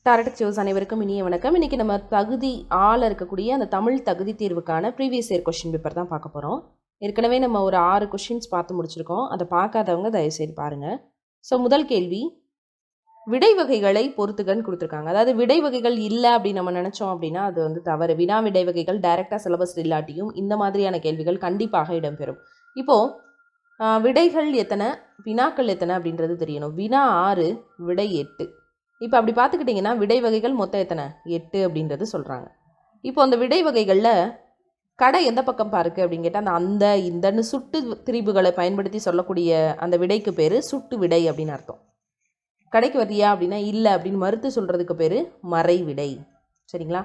Target sous அனைவருக்கும் இனிய வணக்கம். இன்றைக்கி நம்ம தகுதி ஆள் இருக்கக்கூடிய அந்த தமிழ் தகுதி தேர்வுக்கான ப்ரீவியஸ் இயர் கொஷின் பேப்பர் தான் பார்க்க போகிறோம். ஏற்கனவே நம்ம ஒரு 6 கொஷின்ஸ் பார்த்து முடிச்சிருக்கோம். அதை பார்க்காதவங்க தயவுசெய்து பாருங்கள். ஸோ முதல் கேள்வி, விடை வகைகளை பொறுத்துக்கன்னு கொடுத்துருக்காங்க. அதாவது விடை வகைகள் இல்லை அப்படின்னு நம்ம நினச்சோம் அப்படின்னா அது வந்து தவறு. வினா விடை வகைகள் டைரெக்டாக சிலபஸ் இல்லாட்டியும் இந்த மாதிரியான கேள்விகள் கண்டிப்பாக இடம்பெறும். இப்போது விடைகள் எத்தனை, வினாக்கள் எத்தனை அப்படின்றது தெரியணும். வினா 6, விடை 8. இப்போ அப்படி பார்த்துக்கிட்டிங்கன்னா விடை வகைகள் மொத்தம் எத்தனை, 8 அப்படின்றது சொல்கிறாங்க. இப்போ அந்த விடை வகைகளில் கடை எந்த பக்கம் பாருக்கு அப்படின்னு கேட்டால் அந்த இந்தன்னு சுட்டு திரிபுகளை பயன்படுத்தி சொல்லக்கூடிய அந்த விடைக்கு பேர் சுட்டு விடை அப்படின்னு அர்த்தம். கடைக்கு வரியா அப்படின்னா இல்லை அப்படின்னு மறுத்து சொல்கிறதுக்கு பேர் மறை விடை. சரிங்களா?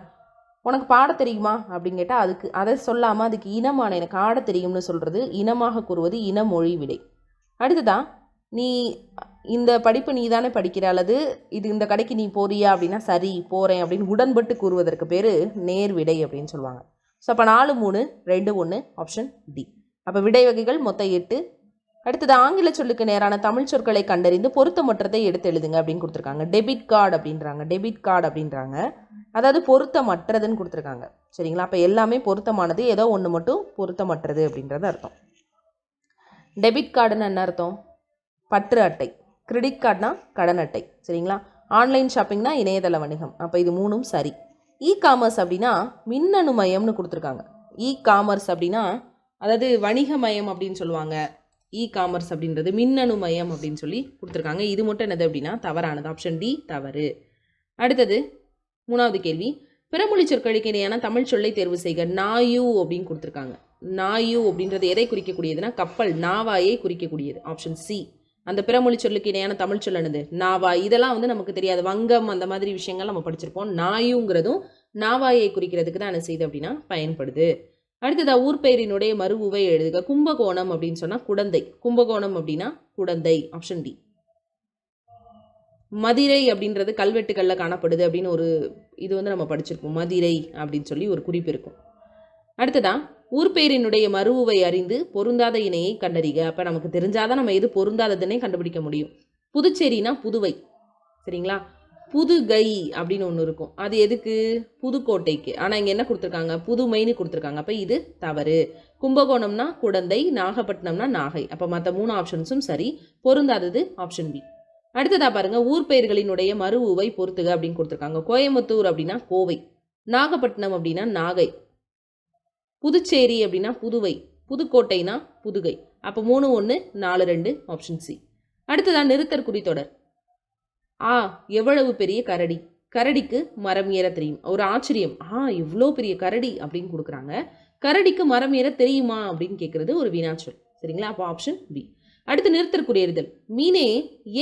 உனக்கு பாட தெரியுமா அப்படின்னு கேட்டால் அதுக்கு அதை சொல்லாமல் அதுக்கு இனமான எனக்கு ஆட தெரியும்னு சொல்கிறது இனமாக கூறுவது இனமொழி விடை. அடுத்ததான், நீ இந்த படிப்பு நீ தானே படிக்கிற அல்லது இந்த கடைக்கு நீ போறியா அப்படின்னா சரி போகிறேன் அப்படின்னு உடன்பட்டு கூறுவதற்கு பேர் நேர் விடை அப்படின்னு சொல்லுவாங்க. ஸோ அப்போ 4, 3, 2, 1 ஆப்ஷன் டி. அப்போ விடை வகைகள் மொத்தம் 8. அடுத்தது, ஆங்கில சொல்லுக்கு நேரான தமிழ் சொற்களை கண்டறிந்து பொருத்தமற்றதை எடுத்து எழுதுங்க அப்படின்னு கொடுத்துருக்காங்க. டெபிட் கார்டு அப்படின்றாங்க. அதாவது பொருத்தமற்றதுன்னு கொடுத்துருக்காங்க. சரிங்களா? அப்போ எல்லாமே பொருத்தமானது, ஏதோ ஒன்று மட்டும் பொருத்தமற்றது அப்படின்றது அர்த்தம். டெபிட் கார்டுன்னு என்ன அர்த்தம்? பற்று அட்டை. கிரெடிட் கார்டுனா கடன் அட்டை. சரிங்களா? ஆன்லைன் ஷாப்பிங்னா இணையதள வணிகம். அப்போ இது 3ம் சரி. இ காமர்ஸ் அப்படின்னா மின்னணு மயம்னு கொடுத்துருக்காங்க. இ காமர்ஸ் அப்படின்னா அதாவது வணிகமயம் அப்படின்னு சொல்லுவாங்க. இ காமர்ஸ் அப்படின்றது மின்னணு மயம் அப்படின்னு சொல்லி கொடுத்துருக்காங்க. இது மட்டும் என்னது அப்படின்னா தவறானது. ஆப்ஷன் டி தவறு. அடுத்தது 3வது கேள்வி, பிறமொழி சொற்களுக்கு இணையான தமிழ் சொல்லை தேர்வு செய்க. நாயு அப்படின்னு கொடுத்துருக்காங்க. நாயு அப்படின்றது எதை குறிக்கக்கூடியதுன்னா கப்பல், நாவாயை குறிக்கக்கூடியது. Option C. அந்த பிறமொழி சொல்லுக்கு இணையான தமிழ் சொல் என்னது? நாவாய். இதெல்லாம் வந்து நமக்கு தெரியாது, வங்கம் அந்த மாதிரி விஷயங்கள் நம்ம படிச்சிருப்போம். நாயுங்கிறதும் நாவாயை குறிக்கிறதுக்கு தான் என்ன செய்யுது அப்படின்னா பயன்படுது. அடுத்ததா, ஊர் பெயரினுடைய மறு உவை எழுதுக. கும்பகோணம் அப்படின்னு சொன்னால் குடந்தை. கும்பகோணம் அப்படின்னா குடந்தை. Option D. மதிரை அப்படின்றது கல்வெட்டுகளில் காணப்படுது அப்படின்னு ஒரு இது வந்து நம்ம படிச்சிருப்போம். மதிரை அப்படின்னு சொல்லி ஒரு குறிப்பு இருக்கும். அடுத்ததான், ஊர்பெயரினுடைய மறுவை அறிந்து பொருந்தாத இணையை கண்டறிக. அப்போ நமக்கு தெரிஞ்சாதான் நம்ம எது பொருந்தாததுன்னே கண்டுபிடிக்க முடியும். புதுச்சேரினா புதுவை. சரிங்களா? புதுகை அப்படின்னு ஒன்று இருக்கும். அது எதுக்கு? புதுக்கோட்டைக்கு. ஆனால் இங்கே என்ன கொடுத்துருக்காங்க? புதுமைன்னு கொடுத்துருக்காங்க. அப்போ இது தவறு. கும்பகோணம்னா குடந்தை, நாகப்பட்டினம்னா நாகை. அப்போ மற்ற 3 ஆப்ஷன்ஸும் சரி. பொருந்தாதது ஆப்ஷன் பி. அடுத்ததா பாருங்க, ஊர் பெயர்களினுடைய மறு உவை பொறுத்துக அப்படின்னு கொடுத்துருக்காங்க. கோயம்புத்தூர் அப்படின்னா கோவை, நாகப்பட்டினம் அப்படின்னா நாகை, புதுச்சேரி அப்படின்னா புதுவை, புதுக்கோட்டைனா புதுகை. அப்போ 3, 1, 4, 2 ஆப்ஷன் சி. அடுத்ததான், நிறுத்தற் குறித்தொடர். எவ்வளவு பெரிய கரடி. கரடிக்கு மரம் ஏற தெரியும். ஒரு ஆச்சரியம், இவ்வளோ பெரிய கரடி அப்படின்னு கொடுக்குறாங்க. கரடிக்கு மரம் ஏற தெரியுமா அப்படின்னு கேட்குறது ஒரு வினாச்சொல். சரிங்களா? அப்போ ஆப்ஷன் பி. அடுத்து, நிறுத்தற்குறியறிதல். மீனே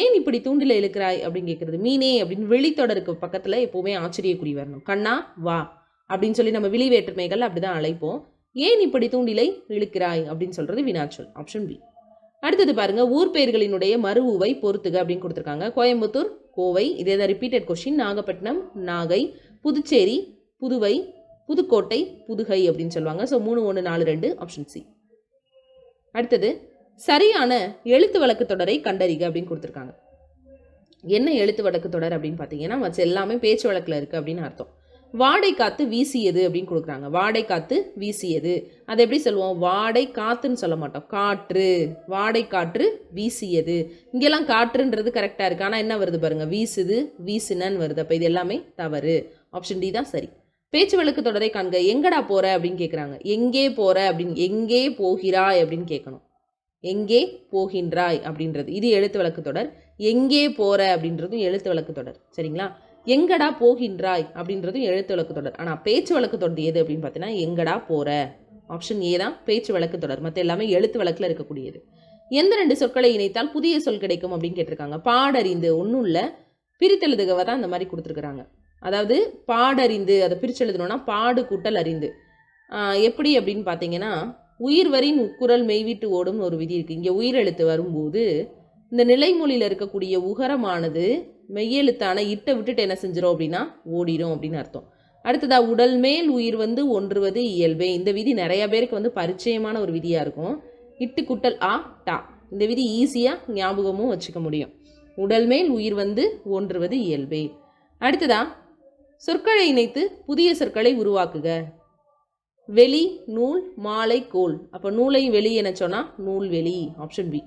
ஏன் இப்படி தூண்டில இழுக்கிறாய் அப்படின்னு கேட்குறது. மீனே அப்படின்னு வெளித்தொடருக்கு பக்கத்தில் எப்போவுமே ஆச்சரியக்குறி வரணும். கண்ணா வா அப்படின்னு சொல்லி நம்ம விழி வேற்றுமைகள் அப்படிதான் அழைப்போம். ஏன் இப்படி தூண்டிலை இழுக்கிறாய் அப்படின்னு சொல்றது வினாச்சொல். Option B. அடுத்தது பாருங்க, ஊர் பெயர்களினுடைய மறு உவை பொறுத்துக அப்படின்னு கொடுத்துருக்காங்க. கோயம்புத்தூர் கோவை, இதே தான் ரிப்பீட்டட் கொஸ்டின். நாகப்பட்டினம் நாகை, புதுச்சேரி புதுவை, புதுக்கோட்டை புதுகை அப்படின்னு சொல்லுவாங்க. So 3, 1, 4, 2 option C. அடுத்தது, சரியான எழுத்து வழக்கு தொடரை கண்டறிக அப்படின்னு கொடுத்துருக்காங்க. என்ன எழுத்து வழக்கு தொடர் அப்படின்னு பார்த்தீங்கன்னா மற்ற எல்லாமே பேச்சு வழக்கில் இருக்குது அப்படின்னு அர்த்தம். வாடை காத்து வீசியது அப்படின்னு கொடுக்குறாங்க. வாடை காத்து வீசியது, அதை எப்படி சொல்லுவோம்? வாடை காத்துன்னு சொல்ல மாட்டோம், காற்று. வாடை காற்று வீசியது. இங்கெல்லாம் காற்றுன்றது கரெக்டாக இருக்குது. ஆனால் என்ன வருது பாருங்க, வீசுது வீசினன்னு வருது. அப்போ இது எல்லாமே தவறு. ஆப்ஷன் டி தான் சரி. பேச்சு வழக்கு தொடரை காண்க. எங்கடா போற அப்படின்னு கேட்குறாங்க. எங்கே போற அப்படின்னு, எங்கே போகிறாய் அப்படின்னு கேட்கணும். எங்கே போகின்றாய் அப்படின்றது இது எழுத்து வழக்கு தொடர். எங்கே போற அப்படின்றதும் எழுத்து வழக்கு தொடர். சரிங்களா? எங்கடா போகின்றாய் அப்படின்றதும் எழுத்து வழக்கு தொடர். ஆனால் பேச்சு வழக்கு தொடர் எது அப்படின்னு பார்த்தீங்கன்னா எங்கடா போற. ஆப்ஷன் ஏ தான் பேச்சு வழக்கு தொடர். மற்ற எல்லாமே எழுத்து வழக்கில் இருக்கக்கூடியது. எந்த 2 சொற்களை இணைத்தால் புதிய சொல் கிடைக்கும் அப்படின்னு கேட்டிருக்காங்க. பாடறிந்து. ஒன்றும் இல்லை, பிரித்தெழுதுகவை தான் இந்த மாதிரி கொடுத்துருக்குறாங்க. அதாவது பாடறிந்து அதை பிரித்து எழுதணும்னா பாடு கூட்டல் அறிந்து. எப்படி அப்படின்னு பார்த்தீங்கன்னா, உயிர் வரின் உக்குரல் மெய்விட்டு ஓடும் ஒரு விதி இருக்குது. இங்கே உயிரெழுத்து வரும்போது இந்த நிலைமொழியில் இருக்கக்கூடிய உகரமானது மெய்யெழுத்தான இட்டை விட்டுட்டு என்ன செஞ்சிடும் அப்படின்னா ஓடிடும் அப்படின்னு அர்த்தம். அடுத்ததா, உடல் மேல் உயிர் வந்து ஒன்றுவது இயல்பே. இந்த விதி நிறைய பேருக்கு வந்து பரிச்சயமான ஒரு விதியாக இருக்கும். இட்டு குட்டல் டா. இந்த விதி ஈஸியாக ஞாபகமும் வச்சுக்க முடியும். உடல் மேல் உயிர் வந்து ஒன்றுவது இயல்பே. அடுத்ததா சொற்களை இணைத்து புதிய சொற்களை உருவாக்குக. வெளி, நூல், மாலை, கோல். அப்போ நூலை வெளி என சொன்னால் நூல்வெளி, ஆப்ஷன் பி.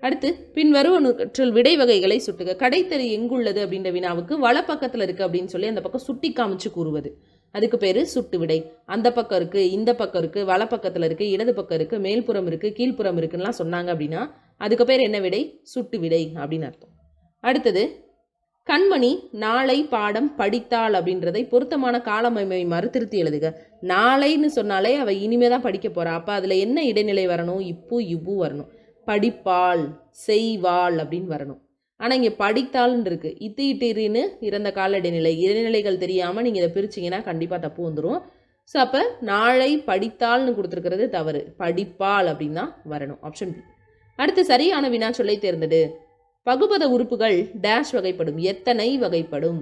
அடுத்து பின்வருவனவற்றுள் விடை வகைகளை சுட்டுக. கடைத்தறி எங்குள்ளது அப்படின்ற வினாவுக்கு வலப்பக்கத்தில் இருக்குது அப்படின்னு சொல்லி அந்த பக்கம் சுட்டி காமிச்சு கூறுவது, அதுக்கு பேர் சுட்டு விடை. அந்த பக்கம் இருக்குது, இந்த பக்கம் இருக்குது, வலப்பக்கத்தில் இருக்குது, இடது பக்கம் இருக்குது, மேல்புறம் இருக்குது, கீழ்ப்புறம் இருக்குன்னா சொன்னாங்க அப்படின்னா அதுக்கு பேர் என்ன விடை? சுட்டு விடை அப்படின்னு அர்த்தம். அடுத்தது கண்மணி நாளை பாடம் படித்தாள் அப்படின்றதை பொருத்தமான காலமைமை மறுதிருத்தி எழுதுக. நாளைன்னு சொன்னாலே அவள் இனிமே தான் படிக்க போகிறா. அப்போ அதில் என்ன இடைநிலை வரணும்? இப்பு இவ்வு வரணும். படிப்பாள், செய்வாள் அப்படின்னு வரணும். ஆனால் இங்கே படித்தாள்னு இருக்குது. இத்து இட்டின்னு இறந்த கால இடைநிலை. இடைநிலைகள் தெரியாமல் நீங்கள் இதை பிரிச்சிங்கன்னா கண்டிப்பாக தப்பு வந்துடும். ஸோ அப்போ நாளை படித்தாள்னு கொடுத்துருக்கிறது தவறு. படிப்பாள் அப்படின்னு தான் வரணும், ஆப்ஷன் பி. அடுத்து சரியான வினா சொல்லை தேர்ந்தெடு. பகுபத உறுப்புகள் டேஷ் வகைப்படும், எத்தனை வகைப்படும்?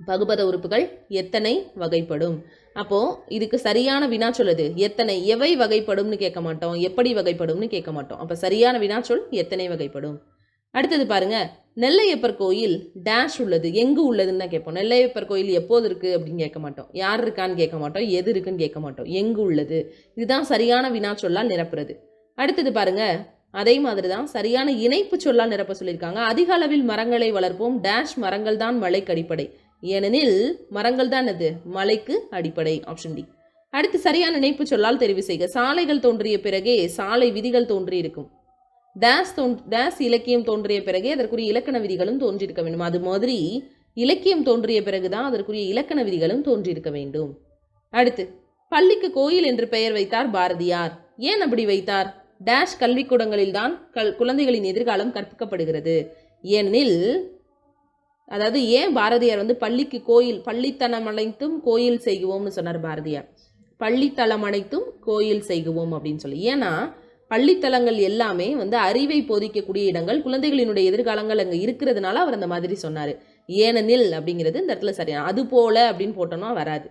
பகுபத உறுப்புகள் எத்தனை வகைப்படும்? அப்போது இதுக்கு சரியான வினா சொல்லுது எத்தனை. எவை வகைப்படும்னு கேட்க மாட்டோம், எப்படி வகைப்படும்னு கேட்க மாட்டோம். அப்போ சரியான வினா சொல் எத்தனை வகைப்படும். அடுத்தது பாருங்க, நெல்லையப்பர் கோயில் டேஷ் உள்ளது, எங்கு உள்ளதுன்னு தான் கேட்போம். நெல்லையப்பர் கோயில் எப்போது இருக்குது அப்படின்னு கேட்க மாட்டோம், யார் இருக்கான்னு கேட்க மாட்டோம், எது இருக்குன்னு கேட்க மாட்டோம், எங்கு உள்ளது. இதுதான் சரியான வினா சொல்லால் நிரப்புறது. அடுத்தது பாருங்க, அதே மாதிரி தான் சரியான இணைப்பு சொல்லால் நிரப்ப சொல்லியிருக்காங்க. அதிக அளவில் மரங்களை வளர்ப்போம் டேஷ் மரங்கள் தான் மழைக்கு அடிப்படை. ஏனெனில் மரங்கள் தான் அது மழைக்கு அடிப்படை, ஆப்ஷன் டி. அடுத்து சரியான இணைப்பு சொல்லால் தெரிவு செய்க. சாலைகள் தோன்றிய பிறகே சாலை விதிகள் தோன்றி இருக்கும். டேஷ் இலக்கியம் தோன்றிய பிறகே அதற்குரிய இலக்கண விதிகளும் தோன்றியிருக்க வேண்டும். அது மாதிரி இலக்கியம் தோன்றிய பிறகுதான் அதற்குரிய இலக்கண விதிகளும் தோன்றியிருக்க வேண்டும். அடுத்து பள்ளிக்கு கோயில் என்று பெயர் வைத்தார் பாரதியார். ஏன் அப்படி வைத்தார்? டேஷ் கல்விக்கூடங்களில் தான் குழந்தைகளின் எதிர்காலம் கற்பிக்கப்படுகிறது. ஏனெனில் அதாவது ஏன் பாரதியார் பள்ளிக்கு கோயில், பள்ளித்தனம் அனைத்தும் கோயில் செய்குவோம்னு சொன்னார் பாரதியார். பள்ளித்தலம் அனைத்தும் கோயில் செய்குவோம் அப்படின்னு சொல்லி. ஏன்னா பள்ளித்தலங்கள் எல்லாமே அறிவை போதிக்கக்கூடிய இடங்கள், குழந்தைகளினுடைய எதிர்காலங்கள் அங்கே இருக்கிறதுனால அவர் அந்த மாதிரி சொன்னார். ஏனெனில் அப்படிங்கிறது இந்த இடத்துல சரியான. அது போல அப்படின்னு போட்டோம்னா வராது,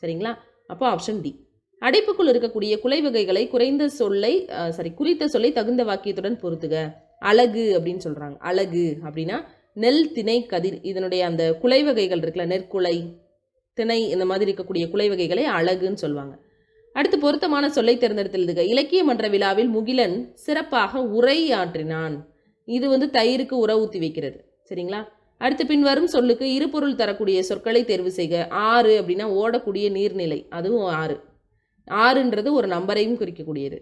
சரிங்களா? அப்போ ஆப்ஷன் டி. அடைப்புக்குள் இருக்கக்கூடிய குலை வகைகளை குறித்த சொல்லை தகுந்த வாக்கியத்துடன் பொருத்துக. அழகு அப்படின்னு சொல்கிறாங்க. அழகு அப்படின்னா நெல், திணை, கதிர், இதனுடைய அந்த குலை வகைகள் இருக்குல்ல, நெற்குலை, திணை, இந்த மாதிரி இருக்கக்கூடிய குலை வகைகளை அழகுன்னு சொல்லுவாங்க. அடுத்து பொருத்தமான சொல்லை தேர்ந்தெடுத்து எழுதுக. இலக்கிய மன்ற விழாவில் முகிலன் சிறப்பாக உரை ஆற்றினான். இது தயிருக்கு உர ஊற்றி வைக்கிறது, சரிங்களா? அடுத்து பின்வரும் சொல்லுக்கு இருபொருள் தரக்கூடிய சொற்களை தேர்வு செய்க. ஆறு அப்படின்னா ஓடக்கூடிய நீர்நிலை, அதுவும் ஆறு. ஆறுன்றது ஒரு நம்பரையும் குறிக்கக்கூடியது.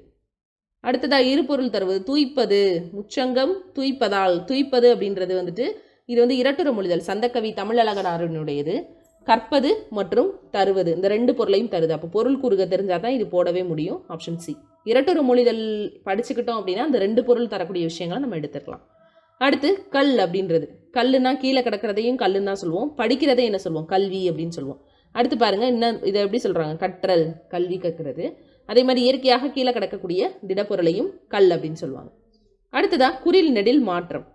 அடுத்ததாக இருபொருள் தருவது துய்ப்பது, முச்சங்கம் துய்ப்பதால். துய்ப்பது அப்படின்றது இது இரட்டுற மொழிதல். சந்தக்கவி தமிழழகனாருடையது. கற்பது மற்றும் தருவது, இந்த ரெண்டு பொருளையும் தருது. அப்போ பொருள் கூறுக தெரிஞ்சால் தான் இது போடவே முடியும், ஆப்ஷன் சி. இரட்டுற மொழிதல் படிச்சுக்கிட்டோம் அப்படின்னா அந்த ரெண்டு பொருள் தரக்கூடிய விஷயங்களை நம்ம எடுத்துக்கலாம். அடுத்து கல் அப்படின்றது. கல்லுனா கீழே கிடக்கிறதையும் கல்லுன்னு தான் சொல்லுவோம். படிக்கிறதை என்ன சொல்லுவோம்? கல்வி அப்படின்னு சொல்லுவோம். அடுத்து பாருங்க, இன்னும் இதை எப்படி சொல்கிறாங்க? கற்றல், கல்வி கற்கிறது. அதே மாதிரி இயற்கையாக கீழே கிடக்கக்கூடிய திடப்பொருளையும் கல் அப்படின்னு சொல்லுவாங்க. அடுத்ததா குறில் நெடில் மாற்றம்.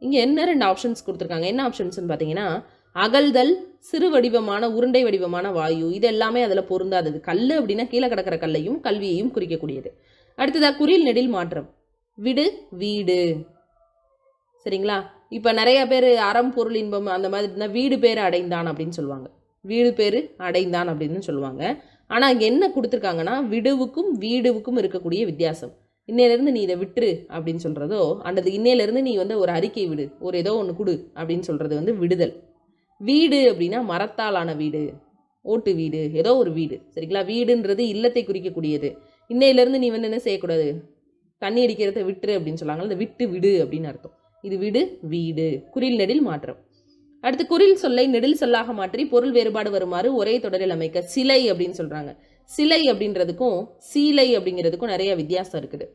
இங்கே என்ன ரெண்டு ஆப்ஷன்ஸ் கொடுத்துருக்காங்க. என்ன ஆப்ஷன்ஸ்னு பார்த்தீங்கன்னா, அகழ்தல், சிறு வடிவமான உருண்டை வடிவமான வாயு, இது எல்லாமே அதில் பொருந்தாதது. கல் அப்படின்னா கீழே கிடக்கிற கல்லையும் கல்வியையும் குறிக்கக்கூடியது. அடுத்ததா குறில் நெடில் மாற்றம். விடு, வீடு, சரிங்களா? இப்போ நிறைய பேர் அறம் பொருள் இன்பம் அந்த மாதிரி இருந்தால் வீடு பேர் அடைந்தான் அப்படின்னு சொல்லுவாங்க. வீடு பேர் அடைந்தான் அப்படின்னு சொல்லுவாங்க. ஆனால் இங்கே என்ன கொடுத்துருக்காங்கன்னா, விடுவுக்கும் வீடுவுக்கும் இருக்கக்கூடிய வித்தியாசம். இன்னையிலேருந்து நீ இதை விட்டுரு அப்படின்னு சொல்கிறதோ, அல்லது இன்னையிலேருந்து நீ ஒரு அறிக்கை விடு, ஒரு ஏதோ ஒன்று கொடு அப்படின்னு சொல்கிறது விடுதல். வீடு அப்படின்னா மரத்தாலான வீடு, ஓட்டு வீடு, ஏதோ ஒரு வீடு, சரிங்களா? வீடுன்றது இல்லத்தை குறிக்கக்கூடியது. இன்னையிலேருந்து நீ என்ன செய்யக்கூடாது, தண்ணி அடிக்கிறத விட்டுரு அப்படின்னு சொல்லுவாங்க. அந்த விட்டு விடு அப்படின்னு அர்த்தம். இது விடு, வீடு. குறில் நெடில் மாற்றம். அடுத்து குறில் சொல்லை நெடில் சொல்லாக மாற்றி பொருள் வேறுபாடு வருமாறு ஒரே தொடரில் அமைக்க. சிலை அப்படின்னு சொல்கிறாங்க. சிலை அப்படின்றதுக்கும் சீலை அப்படிங்கிறதுக்கும் நிறைய வித்தியாசம் இருக்குது.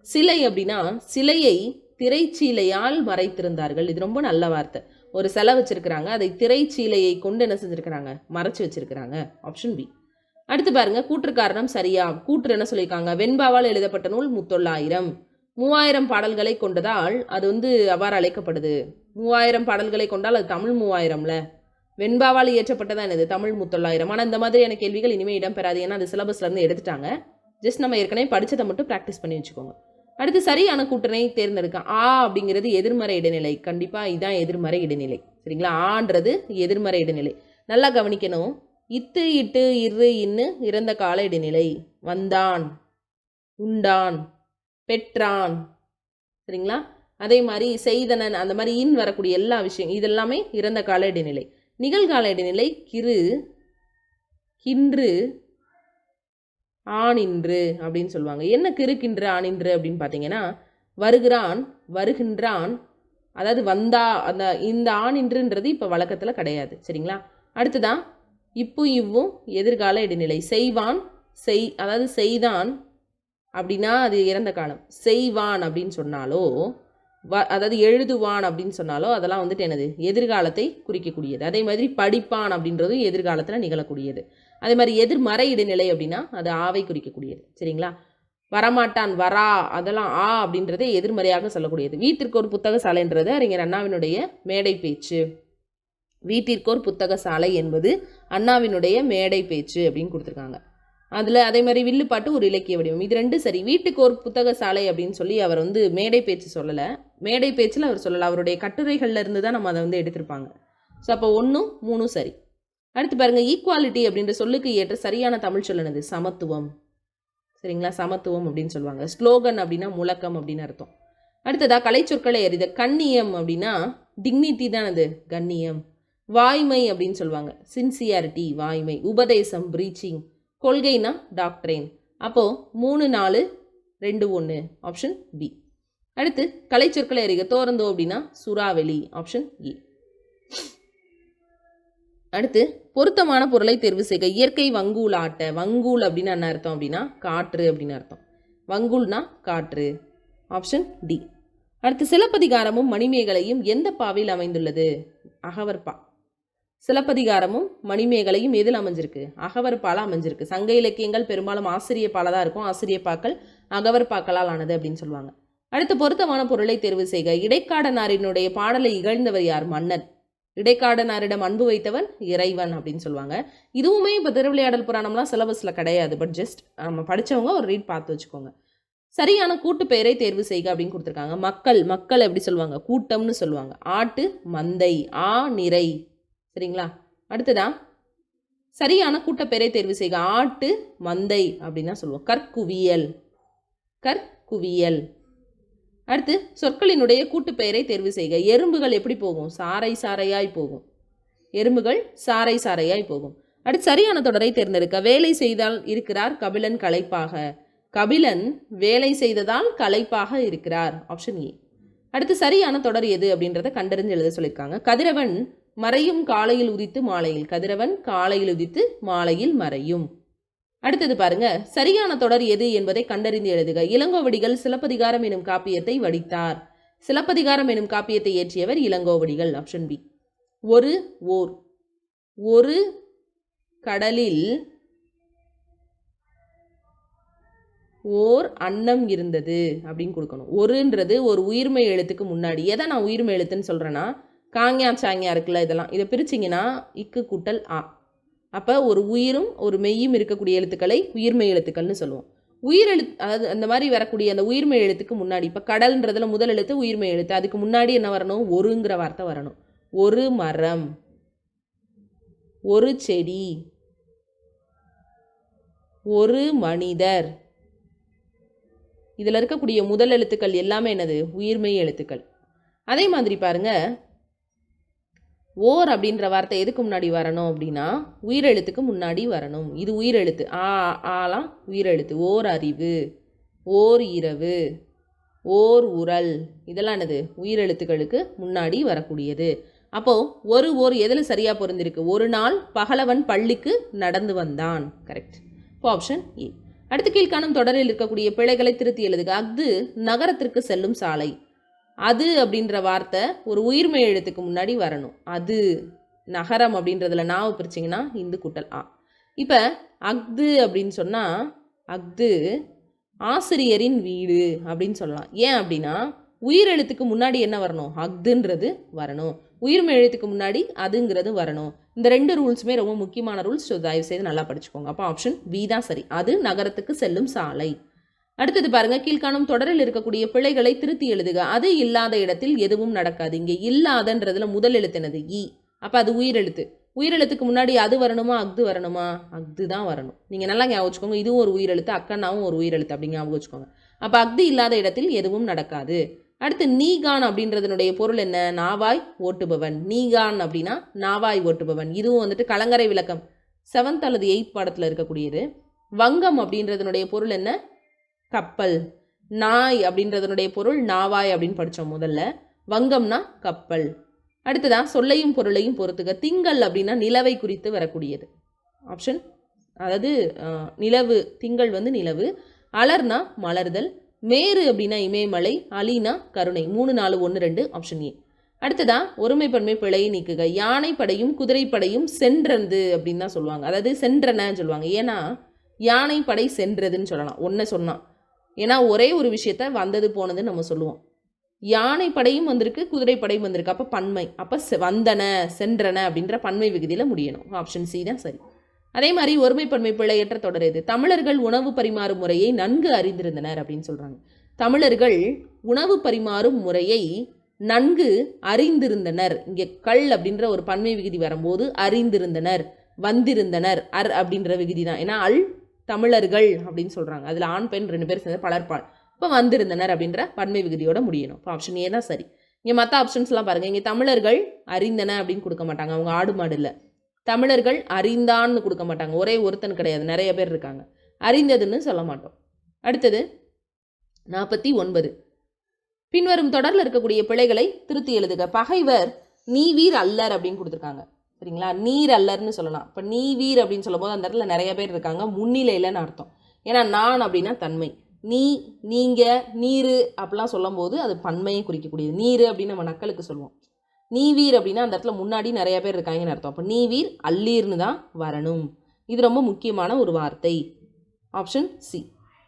சிலை அப்படின்னா சிலையை திரைச்சீலையால் மறைத்திருந்தார்கள். இது ரொம்ப நல்ல வார்த்தை. ஒரு சிலை வச்சிருக்கிறாங்க, அதை திரைச்சீலையை கொண்டு என்ன செஞ்சுருக்கிறாங்க? மறைச்சு வச்சிருக்கிறாங்க, ஆப்ஷன் பி. அடுத்து பாருங்க, கூற்று காரணம் சரியா? கூற்று என்ன சொல்லியிருக்காங்க? வெண்பாவால் எழுதப்பட்ட நூல் 3000. 3000 பாடல்களை கொண்டதால் அது அவ்வாறு அழைக்கப்படுது. 3000 பாடல்களை கொண்டால் அது தமிழ் 3000ல. வெண்பாவால் இயற்றப்பட்டதான் என்னது? தமிழ் 3000. ஆனால் இந்த மாதிரியான கேள்விகள் இனிமேல் இடம்பெறாது. ஏன்னா அது சிலபஸ்லேருந்து எடுத்துட்டாங்க. ஜஸ்ட் நம்ம ஏற்கனவே படித்ததை மட்டும் ப்ராக்டிஸ் பண்ணி வச்சுக்கோங்க. அடுத்து சரியான கூட்டனை தேர்ந்தெடுக்க. ஆ அப்படிங்கிறது எதிர்மறை இடைநிலை. கண்டிப்பாக இதுதான் எதிர்மறை இடைநிலை. சரிங்களா? ஆன்றது எதிர்மறை இடைநிலை. நல்லா கவனிக்கணும். இத்து இட்டு இரு இன்னு இறந்த கால இடைநிலை. வந்தான், உண்டான், பெற்றான். சரிங்களா? அதே மாதிரி செய்தனன், அந்த மாதிரி இன் வரக்கூடிய எல்லா விஷயம் இதெல்லாமே இறந்த கால இடைநிலை. நிகழ்கால இடைநிலை கிரு, கின்று, ஆனின்று அப்படின்னு சொல்லுவாங்க. என்ன கிறுக்கின்று ஆனின்று அப்படின்னு பார்த்தீங்கன்னா, வருகிறான், வருகின்றான், அதாவது வந்தா, அந்த இந்த ஆனின்றுன்றது இப்போ வழக்கத்தில் கிடையாது. சரிங்களா? அடுத்ததான் இப்போ இவ்வும் எதிர்கால இடைநிலை. செய்வான், அதாவது செய்தான் அப்படின்னா அது இறந்த காலம். செய்வான் அப்படின்னு சொன்னாலோ அதாவது எழுதுவான் அப்படின்னு சொன்னாலோ அதெல்லாம் வந்துட்டு என்னது, எதிர்காலத்தை குறிக்கக்கூடியது. அதே மாதிரி படிப்பான் அப்படின்றதும் எதிர்காலத்தில் நிகழக்கூடியது. அதே மாதிரி எதிர்மறை இடைநிலை அப்படின்னா அது ஆவை குறிக்கக்கூடியது. சரிங்களா? வரமாட்டான், வரா, அதெல்லாம் ஆ அப்படின்றத எதிர்மறையாக சொல்லக்கூடியது. வீட்டிற்கு ஒரு புத்தக சாலைன்றது அறிஞர் அண்ணாவினுடைய மேடை பேச்சு. வீட்டிற்கு ஒரு புத்தக சாலை என்பது அண்ணாவினுடைய மேடை பேச்சு அப்படின்னு கொடுத்துருக்காங்க. அதில் அதே மாதிரி வில்லுப்பாட்டு ஒரு இலக்கிய வடிவம். இது ரெண்டும் சரி. வீட்டுக்கு ஒரு புத்தக சாலை அப்படின்னு சொல்லி அவர் வந்து மேடை பேச்சு சொல்லலை. மேடை பேச்சில் அவர் சொல்லலை, அவருடைய கட்டுரைகளில் இருந்து தான் நம்ம அதை வந்து எடுத்திருப்பாங்க. ஸோ அப்போ 1, 3 சரி. அடுத்து பாருங்கள், ஈக்குவாலிட்டி அப்படின்ற சொல்லுக்கு ஏற்ற சரியான தமிழ் சொல்லணுது சமத்துவம். சரிங்களா? சமத்துவம் அப்படின்னு சொல்லுவாங்க. ஸ்லோகன் அப்படின்னா முழக்கம் அப்படின்னு அர்த்தம். அடுத்ததாக கலைச்சொற்களை அறித. கண்ணியம் அப்படின்னா டிக்னிட்டி தான், அது கண்ணியம். வாய்மை அப்படின்னு சொல்லுவாங்க, சின்சியாரிட்டி, வாய்மை. உபதேசம், ப்ரீச்சிங். கொள்கைனா டாக்ட்ரைன். அப்போது 3, 4, 2, 1 ஆப்ஷன் பி. அடுத்து கலைச்சொற்களை அறிக. தோரந்தோ அப்படின்னா சூறாவளி, ஆப்ஷன் ஏ. அடுத்து பொருத்தமான பொருளை தேர்வு செய்க. இயற்கை வங்கூல் ஆட்ட. வங்கூல் அப்படின்னு என்ன அர்த்தம் அப்படின்னா காற்று அப்படின்னு அர்த்தம். வங்கூல்னா காற்று, ஆப்ஷன் டி. அடுத்து சிலப்பதிகாரமும் மணிமேகலையும் எந்த பாவில் அமைந்துள்ளது? அகவற்பா. சிலப்பதிகாரமும் மணிமேகலையும் எதில் அமைஞ்சிருக்கு? அகவற்பால அமைஞ்சிருக்கு. சங்க இலக்கியங்கள் பெரும்பாலும் ஆசிரிய பால தான் இருக்கும். ஆசிரியப்பாக்கள் அகவற்பாக்களால் ஆனது அப்படின்னு சொல்லுவாங்க. அடுத்து பொருத்தமான பொருளை தேர்வு செய்க. இடைக்காடனாரினுடைய பாடலை இகழ்ந்தவர் யார்? மன்னன். இடைக்காடனாரிடம் அன்பு வைத்தவன் இறைவன் அப்படின்னு சொல்லுவாங்க. இதுவுமே இப்போ திருவிளையாடல் புராணம்லாம் சிலபஸில் கிடையாது. பட் ஜஸ்ட் நம்ம படித்தவங்க ஒரு ரீட் பார்த்து வச்சுக்கோங்க. சரியான கூட்டு பெயரை தேர்வு செய்க அப்படின்னு கொடுத்துருக்காங்க. மக்கள். மக்கள் எப்படி சொல்லுவாங்க? கூட்டம்னு சொல்லுவாங்க. ஆட்டு, மந்தை. ஆ, நிறை. சரிங்களா? அடுத்ததா சரியான கூட்டப்பெயரை தேர்வு செய்க. ஆட்டு, மந்தை அப்படின்னா சொல்லுவோம். கற்குவியல். கற்குவியல். அடுத்து சொற்களினுடைய கூட்டுப்பெயரை தேர்வு செய்க. எறும்புகள் எப்படி போகும்? சாறை சாறையாய் போகும். எறும்புகள் சாறை சாறையாய் போகும். அடுத்து சரியான தொடரை தேர்ந்தெடுக்க. வேலை செய்தால் இருக்கிறார் கபிலன் களைப்பாக. கபிலன் வேலை செய்ததால் களைப்பாக இருக்கிறார், ஆப்ஷன் ஏ. அடுத்து சரியான தொடர் எது அப்படின்றத கண்டறிஞ்சு எழுத சொல்லியிருக்காங்க. கதிரவன் மறையும் காலையில் உதித்து மாலையில். கதிரவன் காலையில் உதித்து மாலையில் மறையும். அடுத்தது பாருங்க, சரியான தொடர் எது என்பதை கண்டறிந்து எழுதுக. இளங்கோவடிகள் சிலப்பதிகாரம் எனும் காப்பியத்தை வடித்தார். சிலப்பதிகாரம் எனும் காப்பியத்தை இயற்றியவர் இளங்கோவடிகள், ஆப்ஷன் பி. ஒரு கடலில் ஓர் அன்னம் இருந்தது அப்படின்னு கொடுக்கணும். ஒருன்றது ஒரு உயிர்மை எழுத்துக்கு முன்னாடி. எதை நான் உயிர்மை எழுத்துன்னு சொல்கிறேன்னா, காங்கியா சாங்கியா இருக்குல்ல, இதெல்லாம் இதை பிரிச்சிங்கன்னா இக்கு கூட்டல் ஆ. அப்போ ஒரு உயிரும் ஒரு மெய்யும் இருக்கக்கூடிய எழுத்துக்களை உயிர்மை எழுத்துக்கள்னு சொல்லுவோம். அதாவது அந்த மாதிரி வரக்கூடிய அந்த உயிர்மை எழுத்துக்கு முன்னாடி, இப்போ கடல்ன்றதுல முதல் எழுத்து உயிர்மை எழுத்து, அதுக்கு முன்னாடி என்ன வரணும்? ஒருங்கிற வார்த்தை வரணும். ஒரு மரம், ஒரு செடி, ஒரு மனிதர். இதில் இருக்கக்கூடிய முதல் எழுத்துக்கள் எல்லாமே என்னது? உயிர்மை எழுத்துக்கள். அதே மாதிரி பாருங்க, ஓர் அப்படின்ற வார்த்தை எதுக்கு முன்னாடி வரணும் அப்படின்னா உயிரெழுத்துக்கு முன்னாடி வரணும். இது உயிரெழுத்து. ஆலாம் உயிரெழுத்து. ஓர் அறிவு, ஓர் இரவு, ஓர் உரல், இதெல்லாம் என்னது? உயிரெழுத்துக்களுக்கு முன்னாடி வரக்கூடியது. அப்போது ஓர் எதில் சரியாக பொருந்திருக்கு? ஒரு நாள் பகலவன் பள்ளிக்கு நடந்து வந்தான். கரெக்ட். இப்போ ஆப்ஷன் ஏ. அடுத்து கீழ்காணும் தொடரில் இருக்கக்கூடிய பிழைகளை திருத்தி எழுதுக. அஃது நகரத்திற்கு செல்லும் சாலை. அது அப்படின்ற வார்த்தை ஒரு உயிர்மை எழுத்துக்கு முன்னாடி வரணும். அது நகரம் அப்படின்றதுல நாவை பிரிச்சிங்கன்னா இந்து கூட்டல் ஆ. இப்போ அஃது அப்படின்னு சொன்னால் அஃது ஆசிரியரின் வீடு அப்படின்னு சொல்லலாம். ஏன் அப்படின்னா உயிரெழுத்துக்கு முன்னாடி என்ன வரணும்? அஃதுன்றது வரணும். உயிர்மை எழுத்துக்கு முன்னாடி அதுங்கிறது வரணும். இந்த ரெண்டு ரூல்ஸுமே ரொம்ப முக்கியமான ரூல்ஸ். ஸோ தயவு செய்து நல்லா படிச்சுக்கோங்க. அப்போ ஆப்ஷன் பி தான் சரி. அது நகரத்துக்கு செல்லும் சாலை. அடுத்தது பாருங்க, கீழ்காணும் தொடரில் இருக்கக்கூடிய பிழைகளை திருத்தி எழுதுக. அது இல்லாத இடத்தில் எதுவும் நடக்காது. இங்கே இல்லாதன்றதுல முதல் எழுத்து என்னது? இ. அப்போ அது உயிரெழுத்து. உயிரெழுத்துக்கு முன்னாடி அது வரணுமா அஃது வரணுமா? அஃது தான் வரணும். நீங்கள் நல்லா ஞாபகம் வச்சுக்கோங்க, இதுவும் ஒரு உயிரெழுத்து, அக்கன்னாவும் ஒரு உயிரெழுத்து அப்படி ஞாபகம் வச்சுக்கோங்க. அப்போ அஃது இல்லாத இடத்தில் எதுவும் நடக்காது. அடுத்து நீகான் அப்படின்றதனுடைய பொருள் என்ன? நாவாய் ஓட்டுபவன். நீகான் அப்படின்னா நாவாய் ஓட்டுபவன். இதுவும் வந்துட்டு கலங்கரை விளக்கம் 7th அல்லது 8th பாடத்தில் இருக்கக்கூடியது. வங்கம் அப்படின்றதனுடைய பொருள் என்ன? கப்பல். நாய் அப்படின்றதனுடைய பொருள் நாவாய் அப்படின்னு படித்தோம் முதல்ல. வங்கம்னா கப்பல். அடுத்ததான் சொல்லையும் பொருளையும் பொறுத்துக. திங்கள் அப்படின்னா நிலவை குறித்து வரக்கூடியது. ஆப்ஷன், அதாவது நிலவு, திங்கள் வந்து நிலவு. அலர்னா மலர்தல். மேரு அப்படின்னா இமயமலை. அலினா கருணை. 3 4 1 2 ஆப்ஷன் ஏ. அடுத்ததா ஒருமைப்பன்மை பிழையை நீக்குக. யானை படையும் குதிரை படையும் சென்றது அப்படின்னு தான் சொல்லுவாங்க. அதாவது சென்றன சொல்லுவாங்க. ஏன்னா யானை படை சென்றதுன்னு சொல்லலாம் ஒன்றை சொன்னால். ஏன்னா ஒரே ஒரு விஷயத்த வந்தது போனதுன்னு நம்ம சொல்லுவோம். யானை படையும் வந்திருக்கு, குதிரை படையும் வந்திருக்கு. அப்போ பன்மை. அப்போ வந்தன சென்றன அப்படின்ற பன்மை விகுதியில் முடியணும். ஆப்ஷன் சி தான் சரி. அதே மாதிரி ஒருமைப்பன்மை பிழையற்ற தொடர் எது? தமிழர்கள் உணவு பரிமாறும் முறையை நன்கு அறிந்திருந்தனர் அப்படின்னு சொல்கிறாங்க. தமிழர்கள் உணவு பரிமாறும் முறையை நன்கு அறிந்திருந்தனர். இங்கே கள் அப்படின்ற ஒரு பன்மை விகுதி வரும்போது அறிந்திருந்தனர், வந்திருந்தனர், அப்படின்ற விகுதி தான். ஏன்னா தமிழர்கள் அப்படின்னு சொல்கிறாங்க. அதில் ஆண் பெண் 2 பேர் சேர்ந்து பலர்பால். இப்போ வந்திருந்தனர் அப்படின்ற பன்மை விகுதியோட முடியணும். இப்போ ஆப்ஷன் ஏ தான் சரி. இங்கே மற்ற ஆப்ஷன்ஸ்லாம் பாருங்கள். இங்கே தமிழர்கள் அறிந்தன அப்படின்னு கொடுக்க மாட்டாங்க, அவங்க ஆடு மாடு இல்லை. தமிழர்கள் அறிந்தான்னு கொடுக்க மாட்டாங்க, ஒரே ஒருத்தன் கிடையாது, நிறைய பேர் இருக்காங்க. அறிந்ததுன்னு சொல்ல மாட்டோம். அடுத்தது 49. பின்வரும் தொடரில் இருக்கக்கூடிய பிழைகளை திருத்தி எழுதுக. பகைவர் நீவீர் அல்லர் அப்படின்னு கொடுத்துருக்காங்க. சரிங்களா? நீர் அல்லர்னு சொல்லலாம். இப்போ நீவீர் அப்படின்னு சொல்லும் போது அந்த இடத்துல நிறைய பேர் இருக்காங்க, முன்னிலையிலன்னு அர்த்தம். ஏன்னா நான் அப்படின்னா தன்மை, நீ, நீங்கள், நீர் அப்படிலாம் சொல்லும் போது அது பன்மையை குறிக்கக்கூடியது. நீர் அப்படின்னு நம்ம நக்கலுக்கு சொல்லுவோம். நீவீர் அப்படின்னா அந்த இடத்துல முன்னாடி நிறைய பேர் இருக்காங்கன்னு அர்த்தம். அப்போ நீவீர் அல்லீர்னு தான் வரணும். இது ரொம்ப முக்கியமான ஒரு வார்த்தை. Option C.